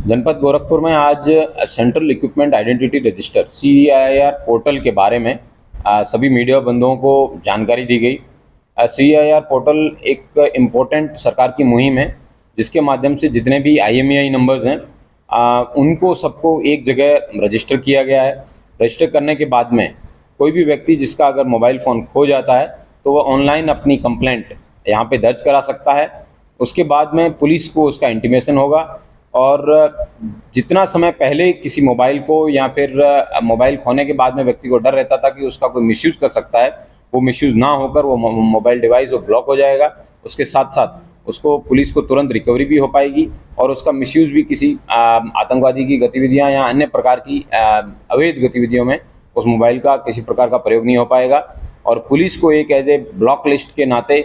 जनपद गोरखपुर में आज central equipment identity register CIR portal के बारे में सभी मीडिया बंधुओं को जानकारी दी गई। CIR पोर्टल एक इम्पोर्टेंट सरकार की मुहिम है जिसके माध्यम से जितने भी IMEI नंबर्स हैं उनको सबको एक जगह रजिस्टर किया गया है। रजिस्टर करने के बाद में कोई भी व्यक्ति जिसका अगर मोबाइल फ़ोन खो जाता है तो वह ऑनलाइन अपनी कंप्लेंट यहाँ पे दर्ज करा सकता है। उसके बाद में पुलिस को उसका इंटीमेशन होगा और जितना समय पहले किसी मोबाइल को या फिर मोबाइल खोने के बाद में व्यक्ति को डर रहता था कि उसका कोई मिसयूज़ कर सकता है, वो मिसयूज़ ना होकर वो मोबाइल डिवाइस वो ब्लॉक हो जाएगा। उसके साथ साथ उसको पुलिस को तुरंत रिकवरी भी हो पाएगी और उसका मिसयूज़ भी किसी आतंकवादी की गतिविधियां या अन्य प्रकार की अवैध गतिविधियों में उस मोबाइल का किसी प्रकार का प्रयोग नहीं हो पाएगा। और पुलिस को एक एज ए ब्लॉक लिस्ट के नाते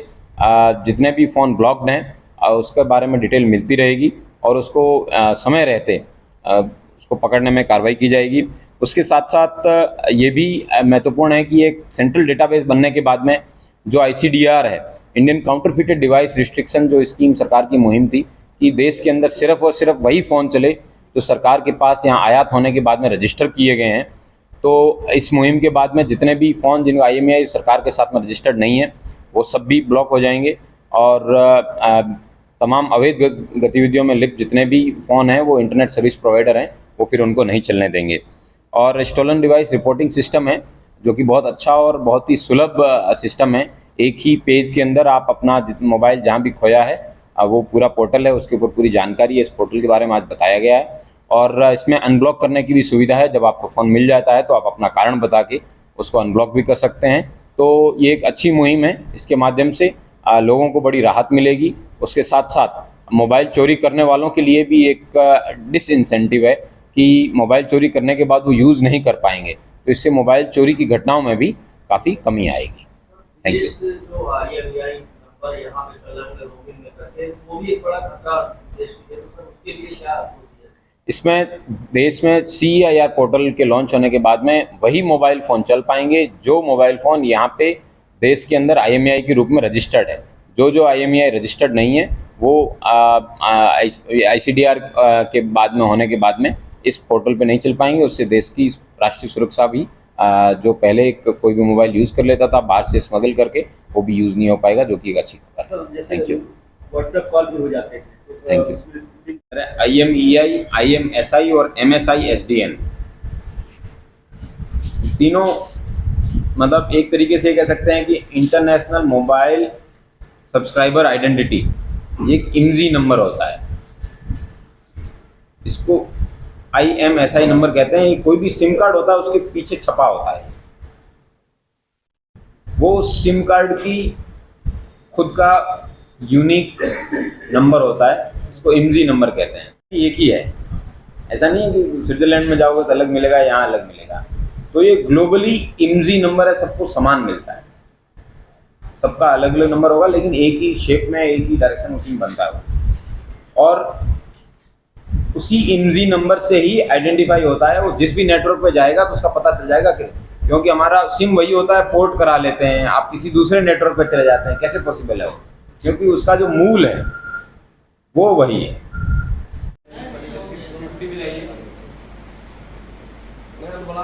जितने भी फ़ोन ब्लॉक्ड हैं उसके बारे में डिटेल मिलती रहेगी और उसको समय रहते उसको पकड़ने में कार्रवाई की जाएगी। उसके साथ साथ ये भी महत्वपूर्ण है कि एक सेंट्रल डेटाबेस बनने के बाद में जो ICDR है, इंडियन काउंटरफिटेड डिवाइस रिस्ट्रिक्शन जो स्कीम सरकार की मुहिम थी कि देश के अंदर सिर्फ और सिर्फ वही फ़ोन चले जो सरकार के पास यहाँ आयात होने के बाद में रजिस्टर किए गए हैं। तो इस मुहिम के बाद में जितने भी फ़ोन जिनका IMEI सरकार के साथ में रजिस्टर्ड नहीं है वो सब भी ब्लॉक हो जाएंगे और तमाम अवैध गतिविधियों में लिप्त जितने भी फ़ोन हैं वो इंटरनेट सर्विस प्रोवाइडर हैं वो फिर उनको नहीं चलने देंगे। और स्टोलन डिवाइस रिपोर्टिंग सिस्टम है जो कि बहुत अच्छा और बहुत ही सुलभ सिस्टम है। एक ही पेज के अंदर आप अपना मोबाइल जहाँ भी खोया है वो पूरा पोर्टल है, उसके ऊपर पूरी जानकारी है। इस पोर्टल के बारे में आज बताया गया है और इसमें अनब्लॉक करने की भी सुविधा है। जब आपको फ़ोन मिल जाता है तो आप अपना कारण बता के उसको अनब्लॉक भी कर सकते हैं। तो ये एक अच्छी मुहिम है, इसके माध्यम से लोगों को बड़ी राहत मिलेगी। उसके साथ साथ मोबाइल चोरी करने वालों के लिए भी एक डिसइंसेंटिव है कि मोबाइल चोरी करने के बाद वो यूज़ नहीं कर पाएंगे, तो इससे मोबाइल चोरी की घटनाओं में भी काफ़ी कमी आएगी। Thank you. जो IMEI नंबर यहाँ पे चलन रोमिंग में करते हैं वो भी एक बड़ा खतरा देश के लिए, तो उसके लिए क्या है? इसमें देश में CIR पोर्टल के लॉन्च होने के बाद में वही मोबाइल फ़ोन चल पाएंगे जो मोबाइल फ़ोन यहाँ पे देश के अंदर IMEI के रूप में रजिस्टर्ड है। जो IMEI रजिस्टर्ड नहीं है वो ICDR के बाद में होने के बाद में इस पोर्टल पे नहीं चल पाएंगे। उससे देश की राष्ट्रीय सुरक्षा भी जो पहले कोई भी मोबाइल यूज़ कर लेता था बाहर से स्मगल करके वो भी यूज़ नहीं हो पाएगा, जो कि एक अच्छी खबर है। Thank you. व्हाट्सएप कॉल भी हो जाते हैं। Thank you. IMEI, IMSI और MSI SDN तीनों मतलब एक तरीके से कह सकते हैं कि इंटरनेशनल मोबाइल सब्सक्राइबर आइडेंटिटी, ये एक IMSI नंबर होता है। इसको IMSI नंबर कहते हैं। कोई भी सिम कार्ड होता है उसके पीछे छपा होता है, वो सिम कार्ड की खुद का यूनिक नंबर होता है, इसको IMSI नंबर कहते हैं। एक ही है, ऐसा नहीं है कि स्विट्जरलैंड में जाओगे तो अलग मिलेगा, यहाँ अलग मिलेगा। तो ये ग्लोबली IMSI नंबर है, सबको समान मिलता है। सबका अलग अलग नंबर होगा लेकिन एक ही शेप में एक ही डायरेक्शन उसी में बनता है और उसी IMSI नंबर से ही आइडेंटिफाई होता है। वो जिस भी नेटवर्क पे जाएगा तो उसका पता चल जाएगा कि क्योंकि हमारा सिम वही होता है, पोर्ट करा लेते हैं, आप किसी दूसरे नेटवर्क पे चले जाते हैं, कैसे पॉसिबल है वो? क्योंकि उसका जो मूल है वो वही है। बोला